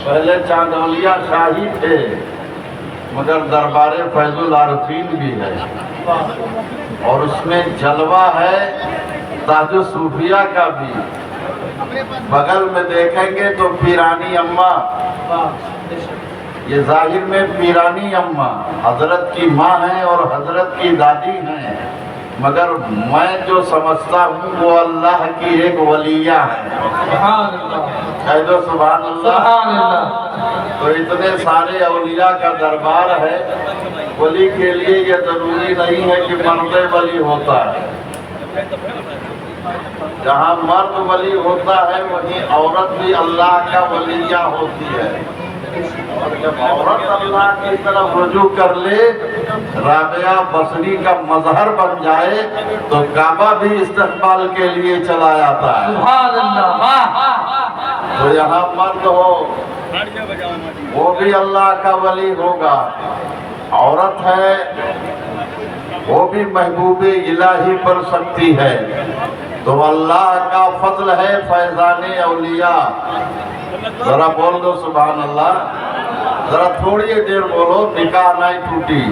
پہلے چاندولیا شاہی تھے مگر دربار فیض العارفین بھی ہے، اور اس میں جلوہ ہے تاج الصوفیہ کا بھی۔ بغل میں دیکھیں گے تو پیرانی اماں، یہ ظاہر میں پیرانی اماں حضرت کی ماں ہیں اور حضرت کی دادی ہیں، مگر میں جو سمجھتا ہوں وہ اللہ کی ایک ولیہ ہے۔ کہہ دو سبحان اللہ۔ تو اتنے سارے اولیاء کا دربار ہے، ولی کے لیے یہ ضروری نہیں ہے کہ مرد ولی ہوتا ہے، جہاں مرد ولی ہوتا ہے وہیں عورت بھی اللہ کا ولیہ ہوتی ہے، اور جب عورت اللہ کی طرف رجوع کر لے، رابعہ بصری کا مظہر بن جائے تو کعبہ بھی استقبال کے لیے چلا جاتا ہے۔ سبحان اللہ۔ تو یہاں مرد ہو وہ بھی اللہ کا ولی ہوگا، عورت ہے وہ بھی محبوب الہی بن سکتی ہے۔ تو اللہ کا فضل ہے فیضان اولیاء۔ ذرا بول دو سبحان اللہ، ذرا تھوڑی دیر بولو۔ نکاح نہیں ٹوٹی،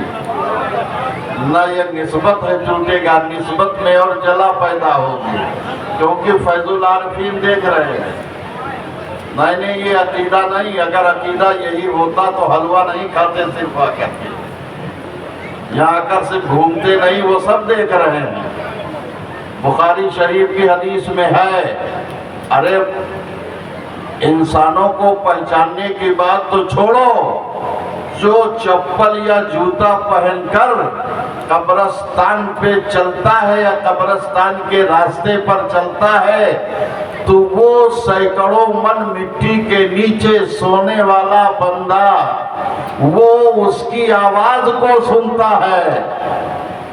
نہ یہ نسبت ہے ٹوٹے گا، نسبت میں اور جلا پیدا ہوگی، کیونکہ فیض العارفین دیکھ رہے ہیں۔ نہیں یہ عقیدہ نہیں، اگر عقیدہ یہی ہوتا تو حلوہ نہیں کھاتے صرف آ کر کے، یہاں آ کر صرف گھومتے نہیں، وہ سب دیکھ رہے ہیں۔ بخاری شریف کی حدیث میں ہے، ارے انسانوں کو پہچاننے کی بات تو چھوڑو، جو چپل یا جوتا پہن کر قبرستان پہ چلتا ہے یا قبرستان کے راستے پر چلتا ہے تو وہ سینکڑوں من مٹی کے نیچے سونے والا بندہ وہ اس کی آواز کو سنتا ہے،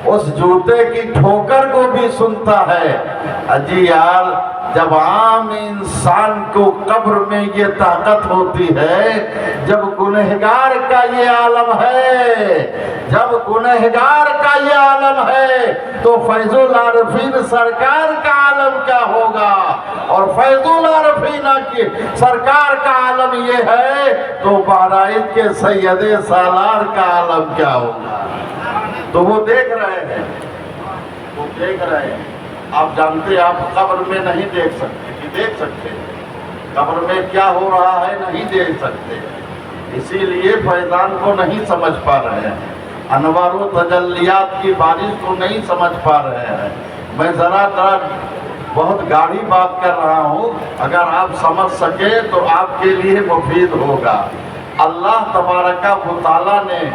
اس جوتے کی ٹھوکر کو بھی سنتا ہے۔ اجی یار، جب عام انسان کو قبر میں یہ طاقت ہوتی ہے، جب گنہگار کا یہ عالم ہے، جب گنہگار کا یہ عالم ہے تو فیض العارفین سرکار کا عالم کیا ہوگا؟ اور فیض العارفین کی سرکار کا عالم یہ ہے تو بہرائچ کے سید سالار کا عالم کیا ہوگا؟ تو وہ دیکھ رہے ہیں، وہ دیکھ رہے ہیں۔ آپ جانتے آپ قبر میں نہیں دیکھ سکتے، کہ دیکھ سکتے قبر میں کیا ہو رہا ہے نہیں دیکھ سکتے، اسی لیے فیضان کو نہیں سمجھ پا رہے ہیں، انوار و تجلیات کی بارش کو نہیں سمجھ پا رہے ہیں۔ میں ذرا بہت گاڑی بات کر رہا ہوں، اگر آپ سمجھ سکے تو آپ کے لیے مفید ہوگا۔ اللہ تبارک و تعالیٰ نے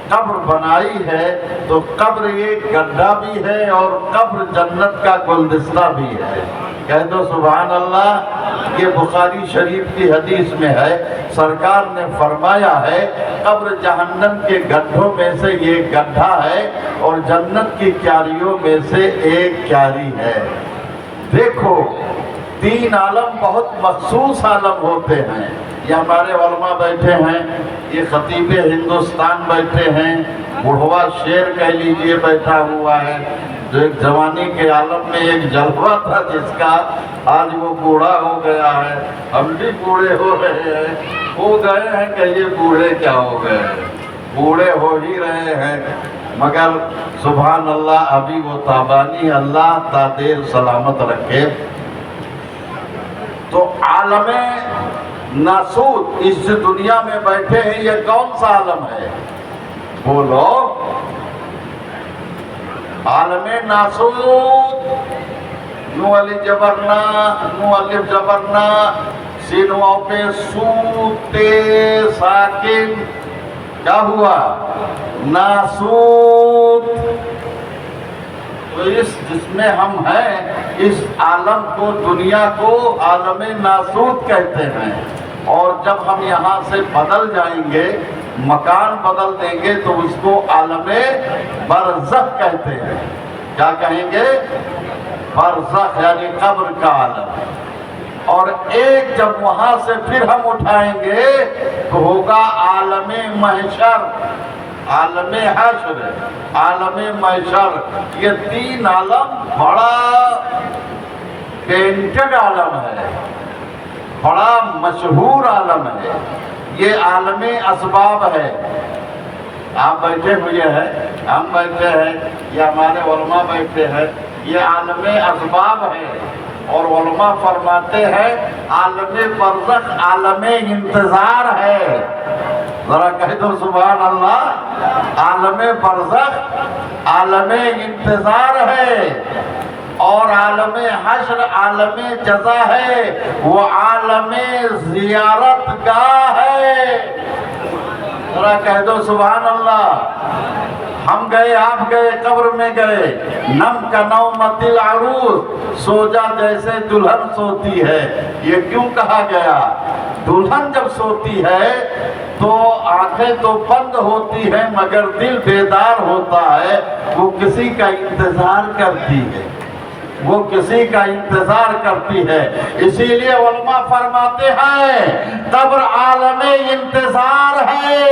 قبر بنائی ہے تو قبر ایک گڈھا بھی ہے اور قبر جنت کا گلدستہ بھی ہے۔ کہہ دو سبحان اللہ۔ یہ بخاری شریف کی حدیث میں ہے، سرکار نے فرمایا ہے قبر جہنم کے گڈھوں میں سے یہ گڈھا ہے اور جنت کی کیاریوں میں سے ایک کیاری ہے۔ دیکھو، تین عالم بہت مخصوص عالم ہوتے ہیں۔ یہ ہمارے علماء بیٹھے ہیں، یہ خطیب ہندوستان بیٹھے ہیں، بڑھوا شیر کہہ لیجئے بیٹھا ہوا ہے، جو ایک جوانی کے عالم میں ایک جلوہ تھا جس کا آج وہ بوڑھا ہو گیا ہے۔ ہم بھی بوڑھے ہو رہے ہیں، ہو گئے ہیں کہ یہ بوڑھے کیا ہو گئے ہیں، بوڑھے ہو ہی رہے ہیں، مگر سبحان اللہ ابھی وہ تابانی، اللہ تا دیر سلامت رکھے۔ تو عالم ناسوت اس دنیا میں بیٹھے ہیں، یہ کون سا عالم ہے؟ بولو، عالم ناسوت، نو علی جبرنا، نو الف جبرنا، سین واو پہ سوتے ساکن، کیا ہوا؟ ناسوت۔ تو اس جس میں ہم ہیں، اس عالم کو، دنیا کو عالم ناسوت کہتے ہیں، اور جب ہم یہاں سے بدل جائیں گے، مکان بدل دیں گے تو اس کو عالم برزخ کہتے ہیں۔ کیا کہیں گے؟ برزخ، یعنی قبر کا عالم۔ اور ایک جب وہاں سے پھر ہم اٹھائیں گے تو ہوگا عالم محشر، عالم حشر، عالم محشر۔ یہ تین عالم بڑا پینٹڈ عالم ہے، بڑا مشہور عالم ہے، یہ عالم اسباب ہے۔ آپ بیٹھے ہوئے ہیں، ہم بیٹھے ہیں، یا ہمارے علماء بیٹھے ہیں، یہ عالم اسباب ہے۔ اور علماء فرماتے ہیں عالم برزخ عالم انتظار ہے۔ ذرا کہہ دو سبحان اللہ۔ عالم برزخ عالم انتظار ہے، اور عالم حشر عالم جزا ہے، وہ عالم زیارت گاہ ہے۔ ذرا کہہ دو سبحان اللہ۔ ہم گئے، آپ گئے، قبر میں گئے، نم کا نومت العروس، سو جا جیسے دلہن سوتی ہے۔ یہ کیوں کہا گیا؟ دلہن جب سوتی ہے تو آنکھیں تو بند ہوتی ہیں مگر دل بیدار ہوتا ہے، وہ کسی کا انتظار کرتی ہے، وہ کسی کا انتظار کرتی ہے۔ اسی لیے علماء فرماتے ہیں قبر عالم انتظار ہے،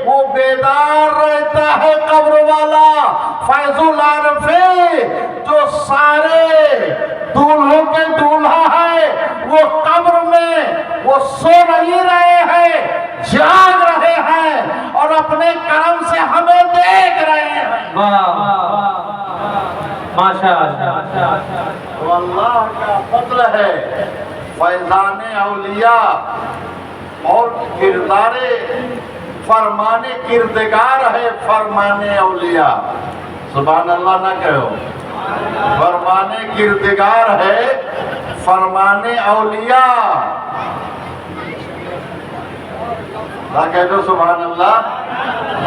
وہ بیدار رہتا ہے قبر والا۔ فیض العارفین جو سارے دولہوں کے دولہا ہے، وہ قبر میں وہ سو نہیں رہے ہیں، جاگ رہے ہیں، اور اپنے کرم سے ہمیں دیکھ رہے ہیں۔ ماشاءاللہ، تو اللہ کا فضل ہے۔ فیضان اولیاء اور کردار فرمان کردگار ہے فرمان اولیاء۔ سبحان اللہ نہ کہو، فرمان کردگار ہے فرمان اولیاء۔ کہہ دو سبحان اللہ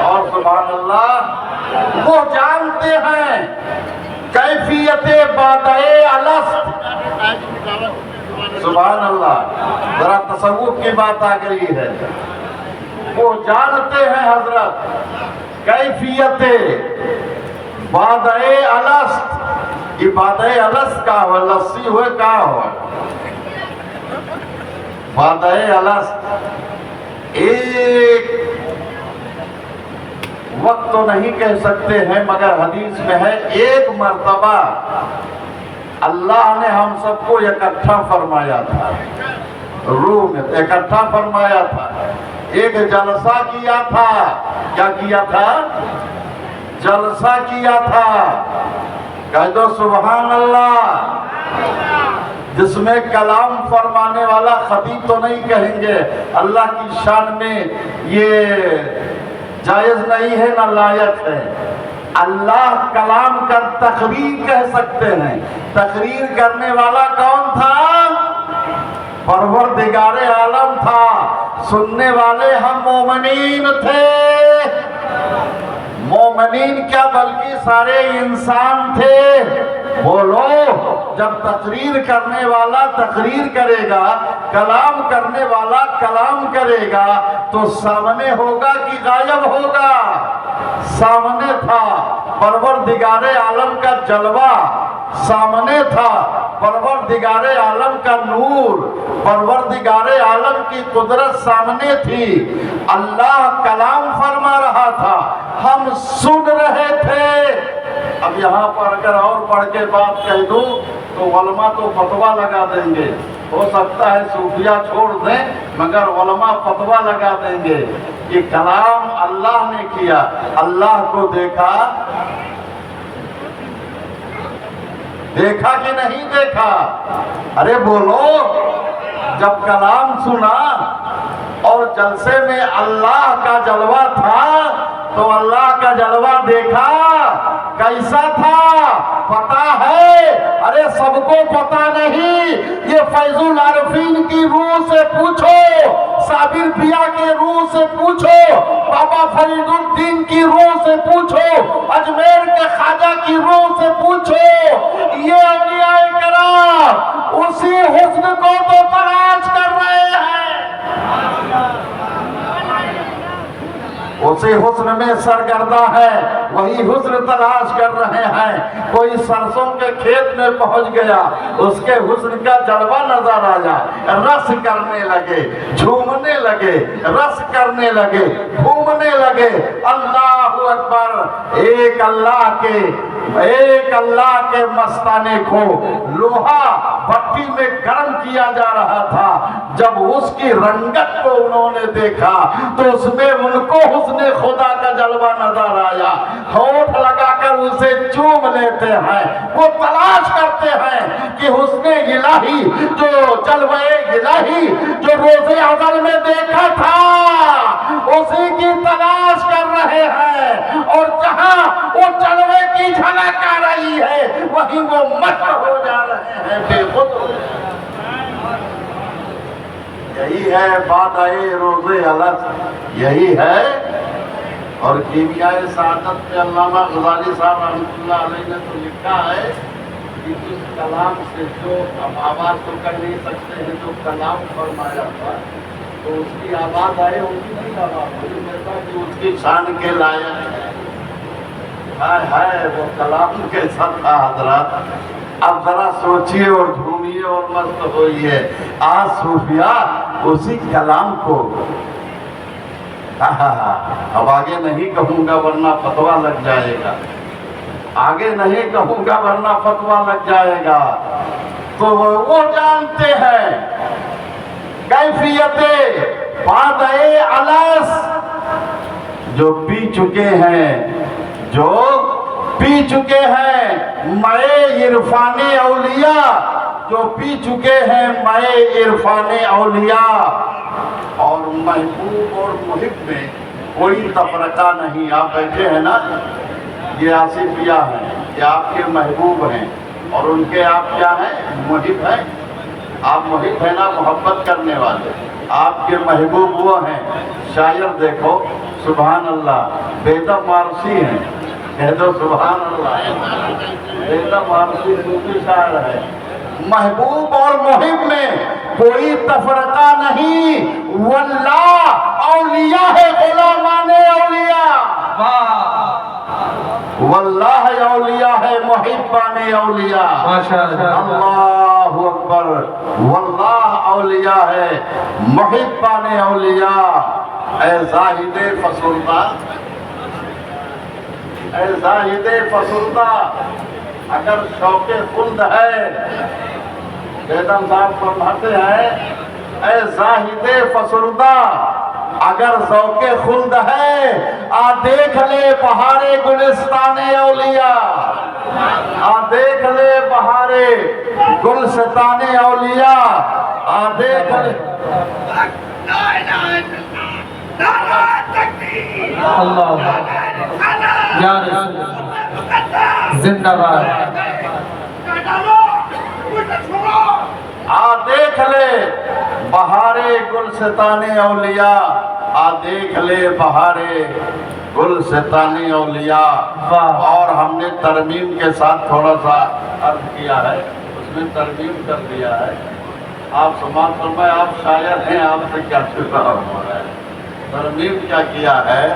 اور سبحان اللہ۔ وہ جانتے ہیں کیفیت بادئے الست۔ سبحان اللہ، ذرا تصوف کی بات آ گئی ہے۔ وہ جانتے ہیں حضرت کیفیت بادئے الست۔ یہ بادئے الست کا ہوا، لسی ہوئے کا ہوا بادئے الست۔ ایک وقت تو نہیں کہہ سکتے ہیں مگر حدیث میں ہے ایک مرتبہ اللہ نے ہم سب کو اکٹھا فرمایا تھا، روح میں اکٹھا فرمایا تھا، ایک جلسہ کیا تھا۔ کیا کیا تھا؟ جلسہ کیا تھا۔ کہہ دو سبحان اللہ۔ جس میں کلام فرمانے والا خطیب تو نہیں کہیں گے، اللہ کی شان میں یہ جائز نہیں ہے نہ لائق ہے۔ اللہ کلام کر تقریر کہہ سکتے ہیں۔ تقریر کرنے والا کون تھا؟ پروردگار عالم تھا۔ سننے والے ہم مومنین تھے۔ مومنین کیا بلکہ سارے انسان تھے۔ بولو، جب تقریر کرنے والا تقریر کرے گا، کلام کرنے والا کلام کرے گا، تو سامنے ہوگا کہ غائب ہوگا؟ سامنے تھا۔ پروردگار عالم کا جلوہ سامنے تھا، پروردگار عالم کا نور، پروردگار عالم کی قدرت سامنے تھی۔ اللہ کلام فرما رہا تھا، ہم سن رہے تھے۔ اب یہاں پر اگر اور پڑھ کے بات کہہ دوں تو علماء تو فتویٰ لگا دیں گے، ہو سکتا ہے صوفیہ چھوڑ دیں مگر علماء فتویٰ لگا دیں گے کہ کلام اللہ نے کیا۔ اللہ کو دیکھا؟ دیکھا کہ نہیں دیکھا؟ ارے بولو، جب کلام سنا اور جلسے میں اللہ کا جلوہ تھا تو اللہ کا جلوہ دیکھا؟ کیسا تھا پتا ہے؟ ارے سب کو پتا نہیں، یہ فیض العارفین کی روح سے پوچھو، صابر پیا کے روح سے پوچھو، بابا فرید الدین کی روح سے پوچھو، اجمیر کے خواجہ کی روح سے پوچھو۔ یہ اولیاء کرام اسی حسن کو تو تلاش کر رہے ہیں، اسی حسن میں سرگرداں ہے۔ وہی حسن تلاش کر رہے ہیں. کوئی سرسوں کے کھیت میں پہنچ گیا, اس کے حسن کا جلوہ نظر آیا, رس کرنے لگے, جھومنے لگے, رس کرنے لگے, گھومنے لگے. اللہ اکبر. ایک اللہ کے مستانے کو لوہا بھٹی میں گرم کیا جا رہا تھا. جب اس کی رنگت کو انہوں نے دیکھا تو اس میں ان کو حسن خدا کا جلوہ نظر آیا. ہونٹ لگا کر اسے چوم لیتے ہیں. وہ تلاش کرتے ہیں کہ حسن الہی, جو جلوہ الہی جو روز ازل میں دیکھا تھا, اسی کی تلاش کر رہے ہیں. اور جہاں وہ جلوے کی جھلک آ رہی ہے وہیں وہ مست ہو جا رہے ہیں بے خود. یہی ہے بادئے روز الست, یہی ہے. اور کیمیائے سعادت میں علامہ غزالی صاحب رحمۃ اللہ علیہ نے تو لکھا ہے کہ جس کلام سے جو اب آواز تو کر نہیں سکتے ہیں, جو کلام فرمایا تھا تو اس کی آواز آئے, ان کی نہیں آواز ہوئی, جیسا کہ اس کی شان کے لائق ہے. ہے وہ کلام کیسا تھا حضرات. اب ذرا سوچئے اور جھومیے اور مست ہوئیے. آج صوفیاء اسی کلام کو, اب آگے نہیں کہوں گا ورنہ فتویٰ لگ جائے گا, آگے نہیں کہوں گا ورنہ فتویٰ لگ جائے گا. تو وہ جانتے ہیں کیفیت بادئے الست, جو پی چکے ہیں, جو پی چکے ہیں مئے عرفان اولیاء, جو پی چکے ہیں مئے عرفان اولیاء. اور محبوب اور محب میں کوئی تفرقہ نہیں. آپ بیٹھے ہیں نا, یہ آصفیہ ہیں, یہ آپ کے محبوب ہیں, اور ان کے آپ کیا ہیں, محب ہیں. آپ محب ہیں نا, محبت کرنے والے. آپ کے محبوب وہ ہیں. شاعر دیکھو, سبحان اللہ, بیدم وارسی ہیں, کہہ دو سبحان اللہ. بیدم وارسی صوفی شاعر ہے. محبوب اور محب میں کوئی تفرقہ نہیں. واللہ اولیاء ہے غلامان اولیاء, واللہ اولیاء ہے محبان اولیاء. اللہ اکبر. واللہ اولیاء ہے محبان اولیاء. اے زاہد فسردہ, اے زاہد فسردہ, اگر شوق خلد ہے, بیدم صاحب فرماتے ہیں, اے زاہد فسردہ, اگر ذوق خلد ہے, آ دیکھ لے بہار گلستان اولیاء, آ دیکھ لے بہار گلستان اولیاء, آ دیکھ لے. اللہ یا رسول زندہ باد. آ دیکھ لے بہار گلستان اولیاء, آ دیکھ لے بہار گلستان اولیاء. اور ہم نے ترمیم کے ساتھ تھوڑا سا عرض کیا ہے, اس میں ترمیم کر دیا ہے. آپ سماعت فرمائے, آپ شاعر ہیں, آپ سے کیا چھپا ہو رہا ہے. ترمیم کیا کیا ہے,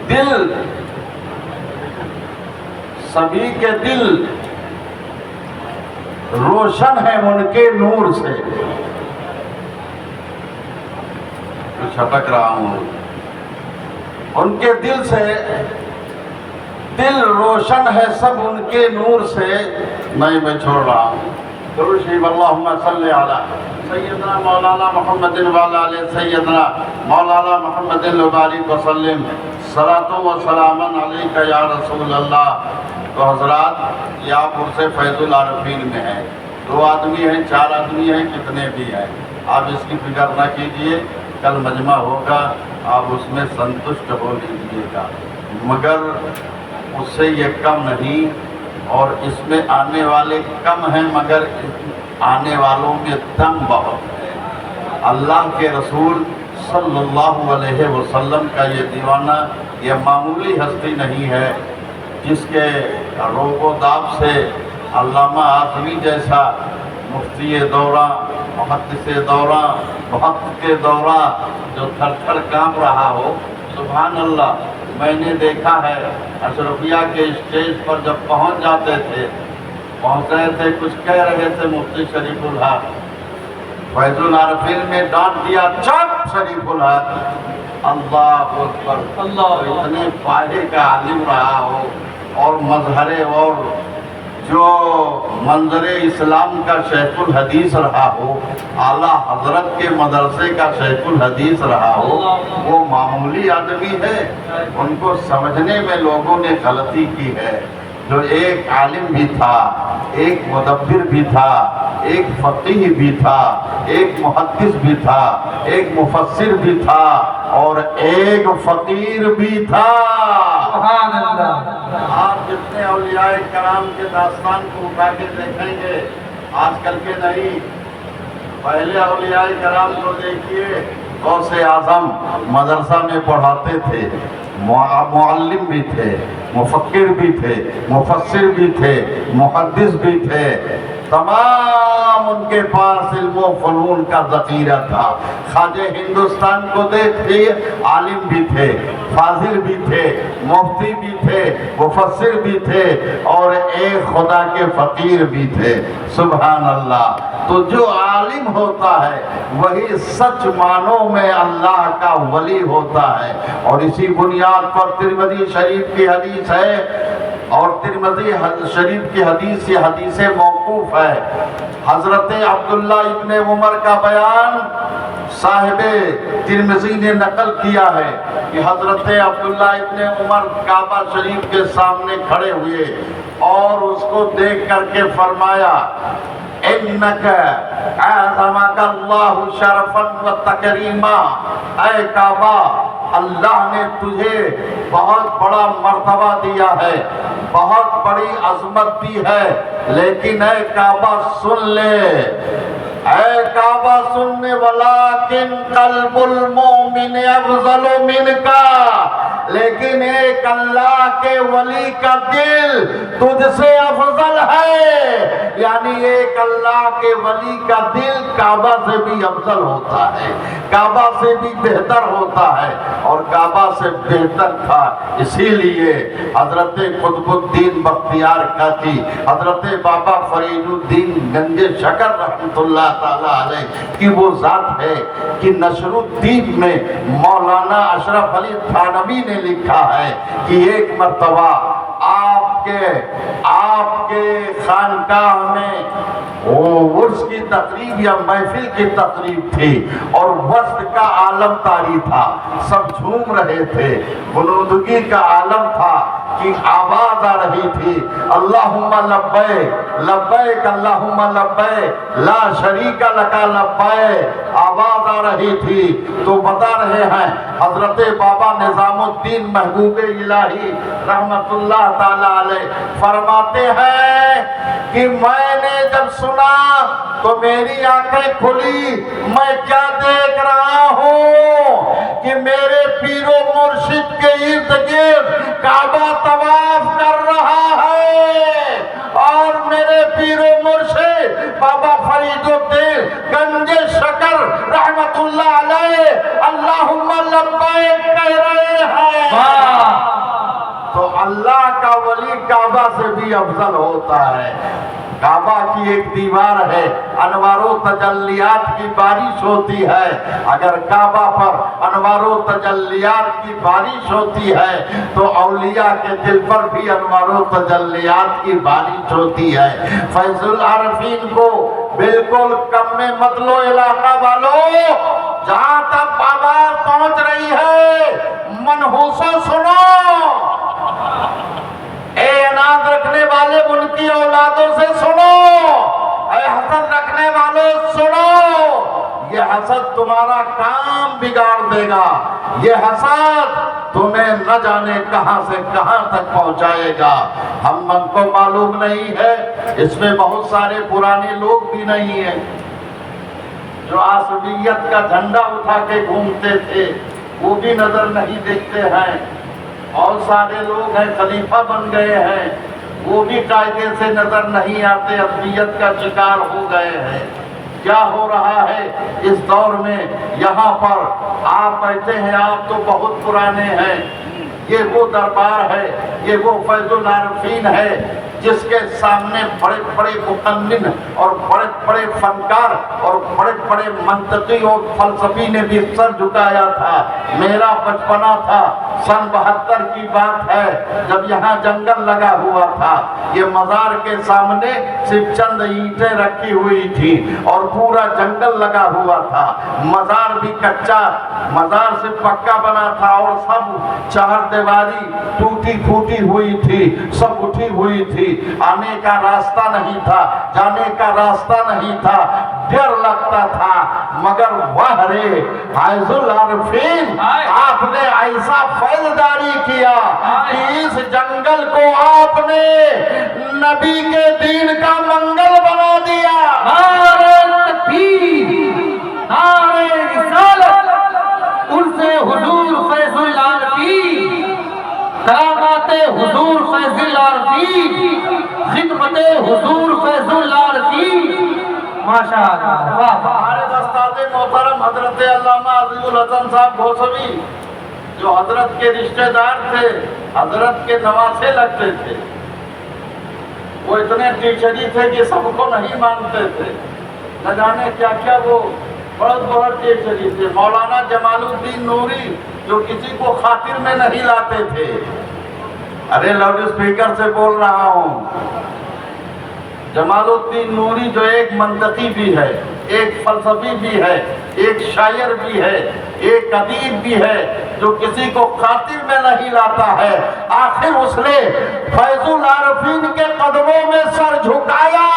دل, سبھی کے دل روشن ہے ان کے نور سے. چھٹک رہا ہوں, ان کے دل سے, دل روشن ہے سب ان کے نور سے. میں چھوڑ رہا ہوں. درود شریف اللہم صلی علی سیدنا مولانا محمد وعلی آل سیدنا مولانا محمد وبارک وسلم. صلاۃ و سلام علیک یا رسول اللہ. تو حضرات, یہ آپ عرص فیض العارفین میں ہیں. 2 آدمی ہیں, 4 آدمی ہیں, کتنے بھی ہیں, آپ اس کی فکر نہ کیجئے. کل مجمع ہوگا, آپ اس میں سنتشٹ ہو لیجیے گا, مگر اس سے یہ کم نہیں. اور اس میں آنے والے کم ہیں, مگر آنے والوں میں دم بہت ہے. اللہ کے رسول صلی اللہ علیہ وسلم کا یہ دیوانہ, یہ معمولی ہستی نہیں ہے, جس کے روگ و داغ سے علامہ آزمی جیسا مفتی دورہ، محدث دورہ، محقق کے دورہ جو تھر تھر کانپ رہا ہو، سبحان اللہ۔ میں نے دیکھا ہے اشرفیہ کے اسٹیج پر جب پہنچ جاتے تھے، پہنچ رہے تھے، کچھ کہہ رہے تھے مفتی شریف الحق، فیض العارفین میں ڈانٹ دیا، چپ شریف الحق، اللہ اکبر۔ اللہ اتنے پائے کا عالم رہا ہو اور مظہر اور جو منظر اسلام کا شیخ الحدیث رہا ہو، اعلیٰ حضرت کے مدرسے کا شیخ الحدیث رہا ہو، وہ معمولی آدمی ہے؟ ان کو سمجھنے میں لوگوں نے غلطی کی ہے۔ جو ایک عالم بھی تھا، ایک مدبر بھی تھا، ایک فقیہ بھی تھا، ایک محدث بھی تھا، ایک مفسر بھی تھا اور ایک فقیر بھی تھا۔ سبحان اللہ۔ آپ جتنے اولیاء کرام کے داستان کو اٹھا کے دیکھیں گے، آج کل کے نہیں، پہلے اولیاء کرام کو دیکھیے، غوث اعظم مدرسہ میں پڑھاتے تھے، معلم بھی تھے، مفکر بھی تھے، مفسر بھی تھے، محدث بھی تھے، تمام ان کے پاس علم و فنون کا ذخیرہ تھا۔ خواجہ ہندوستان کو دیکھیے، عالم بھی تھے، فاضل بھی تھے، مفتی بھی تھے، مفسر بھی تھے اور ایک خدا کے فقیر بھی تھے، سبحان اللہ۔ تو جو عالم ہوتا ہے وہی سچ معنوں میں اللہ کا ولی ہوتا ہے، اور اسی بنیاد پر ترمذی شریف کی حدیث ہے، اور ترمذی شریف کی حدیث یہ حدیث موقوف ہے۔ حضرت عبداللہ ابن عمر کا بیان صاحب ترمذی نے نقل کیا ہے کہ حضرت عبداللہ ابن عمر کعبہ شریف کے سامنے کھڑے ہوئے اور اس کو دیکھ کر کے فرمایا، اِنَّكَ اعظمك اللہ شرفا و تکریما، اے کعبہ، اللہ نے تجھے بہت بڑا مرتبہ دیا ہے، بہت بڑی عظمت دی ہے، لیکن اے کعبہ سن لے، اے کعبہ سننے، ولیکن قلب المومن افضل منک، لیکن ایک اللہ کے ولی کا دل تجھ سے افضل ہے، یعنی ایک اللہ کے ولی کا دل کعبہ سے بھی افضل ہوتا ہے، کعبہ سے بھی بہتر ہوتا ہے، اور کعبہ سے بہتر تھا۔ اسی لیے حضرت قطب الدین بختیار کاکی، حضرت بابا فرید الدین گنج شکر رحمت اللہ تعالیٰ علیہ کی وہ ذات ہے کہ نشر الدین میں مولانا اشرف علی تھانوی نے لکھا ہے کہ ایک مرتبہ آپ کے خانقاہ میں عرس کی تقریب یا محفل کی تقریب تھی اور وسط کا عالم طاری تھا، سب جھوم رہے تھے، غنودگی کا عالم تھا کہ آواز آ رہی تھی، اللہم لبیک لبیک اللہم لبیک لا شریک لک لبیک، آواز آ رہی تھی۔ تو بتا رہے ہیں حضرت بابا نظام الدین محبوب الہی رحمت اللہ تعالیٰ علیہ فرماتے ہیں کہ میں نے جب سنا تو میری آنکھیں کھلی، میں کیا دیکھ رہا ہوں کہ میرے پیر و مرشد کے ارد گرد کعبہ طواف کر رہا ہے، اور میرے پیر و مرشد بابا فرید الدین گنج شکر رحمت اللہ علیہ اللہم لبیک کہہ رہے ہیں۔ تو اللہ کا ولی کعبہ سے بھی افضل ہوتا ہے۔ کعبہ کی ایک دیوار ہے، انوار و تجلیات کی بارش ہوتی ہے، اگر کعبہ پر انوار و تجلیات کی بارش ہوتی ہے تو اولیاء کے دل پر بھی انوار و تجلیات کی بارش ہوتی ہے۔ فیض العارفین کو بالکل کم میں مت لو علاقہ والوں، جہاں تک آواز پہنچ رہی ہے منحوسوں سنو، اے اناد رکھنے والے ان کی اولادوں سے سنو، اے حسد رکھنے والوں سنو، یہ حسد تمہارا کام بگاڑ دے گا، یہ حسد تمہیں نہ جانے کہاں سے کہاں تک پہنچائے گا۔ ہم کو معلوم نہیں ہے، اس میں بہت سارے پرانے لوگ بھی نہیں ہیں جو عصبیت کا جھنڈا اٹھا کے گھومتے تھے، وہ بھی نظر نہیں دیکھتے ہیں، اور سارے لوگ ہیں خلیفہ بن گئے ہیں، وہ بھی قاعدے سے نظر نہیں آتے، عصبیت کا شکار ہو گئے ہیں۔ کیا ہو رہا ہے اس دور میں؟ یہاں پر آپ بیٹھے ہیں، آپ تو بہت پرانے ہیں، یہ وہ دربار ہے، یہ وہ فیض العارفین ہے جس کے سامنے بڑے بڑے مفنن اور بڑے بڑے فنکار اور بڑے بڑے منطقی اور فلسفی نے بھی سر جھکایا تھا۔ میرا بچپنا تھا، سن 72 کی بات ہے، جب یہاں جنگل لگا ہوا تھا، یہ مزار کے سامنے صرف چند اینٹیں رکھی ہوئی تھی اور پورا جنگل لگا ہوا تھا۔ مزار بھی کچا، مزار سے پکا بنا تھا اور سب چہار دیواری ٹوٹی پھوٹی ہوئی تھی، سب اٹھی ہوئی تھی، آنے کا راستہ نہیں تھا، جانے کا راستہ نہیں تھا، ڈر لگتا تھا۔ مگر واہ رے فیض العارفین، آپ نے ایسا فیضداری کیا کہ اس جنگل کو آپ نے نبی کے دین کا منگل بنا دیا۔ نعرہ تکبیر، نعرہ رسالت، ان سے حضور فیض العارفین، کرامات حضور فیض العارفین، خدمت حضور فیض العارفین، ماشاءاللہ، واہ واہ۔ ہمارے استاد محترم حضرت علامہ عزیز الحسن صاحب گھوسوی، جو حضرت کے رشتہ دار تھے، حضرت کے نواسے لگتے تھے، وہ اتنے ٹیچری تھے کہ سب کو نہیں مانتے تھے، نہ جانے کیا کیا، وہ بہت بہت ٹیچری تھے۔ مولانا جمال الدین نوری جو کسی کو خاطر میں نہیں لاتے تھے، ارے لاؤڈ اسپیکر سے بول رہا ہوں، جمال الدین نوری جو ایک منطقی بھی ہے، ایک فلسفی بھی ہے، ایک شاعر بھی ہے، ایک ادیب بھی ہے، جو کسی کو خاطر میں نہیں لاتا ہے، آخر اس نے فیض العارفین کے قدموں میں سر جھکایا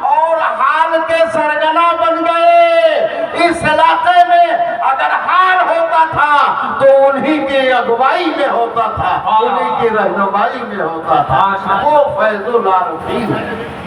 اور حال کے سرگنا بن گئے۔ اس علاقے میں اگر حال ہوتا تھا تو انہی کی اگوائی میں ہوتا تھا، انہی کی رہنمائی میں ہوتا تھا۔ وہ فیض العارفین ہے۔